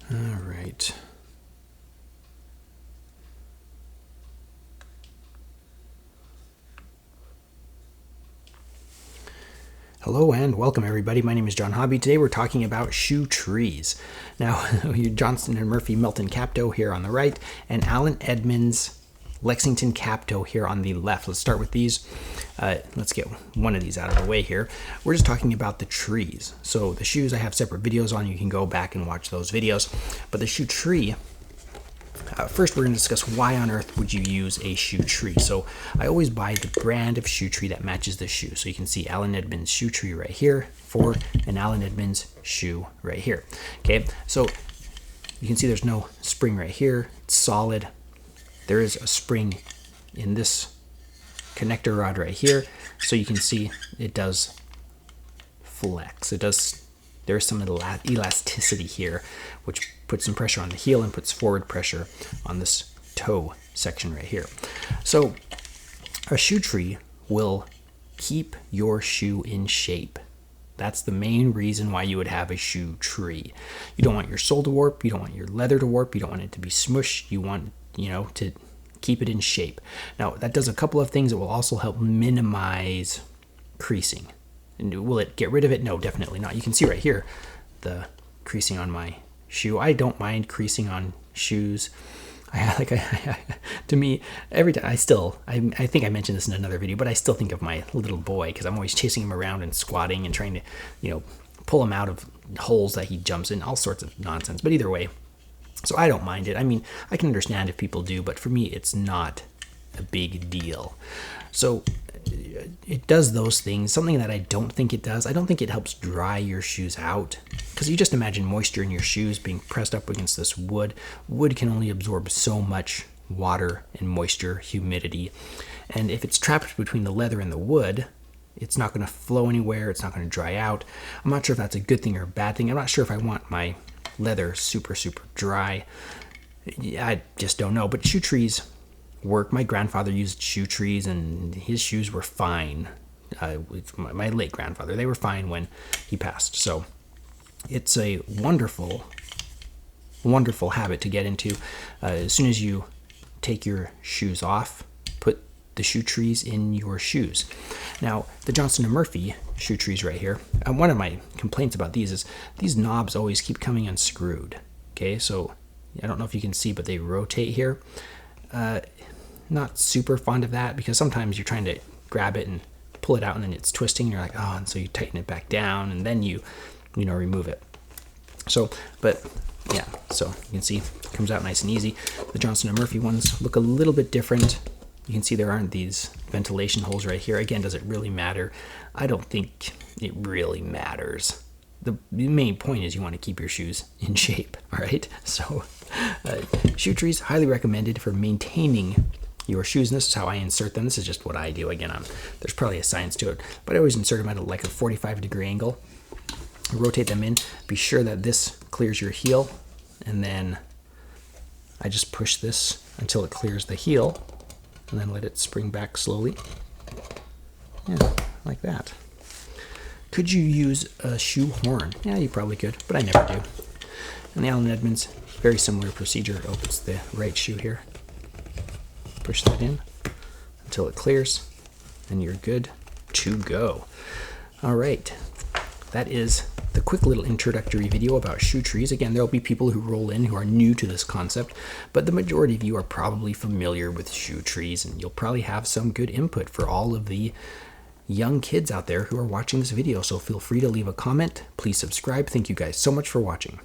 All right. Hello and welcome everybody. My name is John Hobby. Today we're talking about shoe trees. Now, Johnston and Murphy Milton Capto here on the right, and Allen Edmonds Lexington Capto here on the left. Let's start with these. Let's get one of these out of the way here. We're just talking about the trees. So the shoes I have separate videos on. You can go back and watch those videos. But the shoe tree, first we're going to discuss why on earth would you use a shoe tree. So I always buy the brand of shoe tree that matches the shoe. So you can see Allen Edmonds shoe tree right here for an Allen Edmonds shoe right here. Okay, so you can see there's no spring right here. It's solid. There is a spring in this connector rod right here, so you can see it does flex. There's some elasticity here, which puts some pressure on the heel and puts forward pressure on this toe section right here. So a shoe tree will keep your shoe in shape. That's the main reason why you would have a shoe tree. You don't want your sole to warp, you don't want your leather to warp, you don't want it to be smushed, you want to keep it in shape. Now, that does a couple of things. It will also help minimize creasing. And will it get rid of it? No, definitely not. You can see right here the creasing on my shoe. I don't mind creasing on shoes. To me, every time I think I mentioned this in another video, but I still think of my little boy because I'm always chasing him around and squatting and trying to, pull him out of holes that he jumps in, all sorts of nonsense. But either way, so I don't mind it. I mean, I can understand if people do, but for me, it's not a big deal. So it does those things. Something that I don't think it does, I don't think it helps dry your shoes out. Because you just imagine moisture in your shoes being pressed up against this wood. Wood can only absorb so much water and moisture, humidity. And if it's trapped between the leather and the wood, it's not going to flow anywhere. It's not going to dry out. I'm not sure if that's a good thing or a bad thing. I'm not sure if I want my leather super dry. I just don't know. But shoe trees work. My grandfather used shoe trees and his shoes were fine. My late grandfather, they were fine when he passed. So it's a wonderful habit to get into. As soon as you take your shoes off, put the shoe trees in your shoes. Now, the Johnston & Murphy shoe trees right here, one of my complaints about these is these knobs always keep coming unscrewed. Okay, so I don't know if you can see, but they rotate here. Not super fond of that because sometimes you're trying to grab it and pull it out and then it's twisting and you're like, oh, and so you tighten it back down and then you remove it. So, but yeah, so you can see it comes out nice and easy. The Johnston & Murphy ones look a little bit different. You can see there aren't these ventilation holes right here. Again, does it really matter? I don't think it really matters. The main point is you want to keep your shoes in shape, all right? So shoe trees, highly recommended for maintaining your shoes. And this is how I insert them. This is just what I do. Again, there's probably a science to it, but I always insert them at like a 45-degree angle. Rotate them in. Be sure that this clears your heel, and then I just push this until it clears the heel, and then let it spring back slowly. Yeah, like that. Could you use a shoe horn? Yeah, you probably could, but I never do. And the Allen Edmonds, very similar procedure. Oh, it's the right shoe here. Push that in until it clears, and you're good to go. All right, that is the quick little introductory video about shoe trees. Again, there'll be people who roll in who are new to this concept, but the majority of you are probably familiar with shoe trees, and you'll probably have some good input for all of the young kids out there who are watching this video. So feel free to leave a comment. Please subscribe. Thank you guys so much for watching.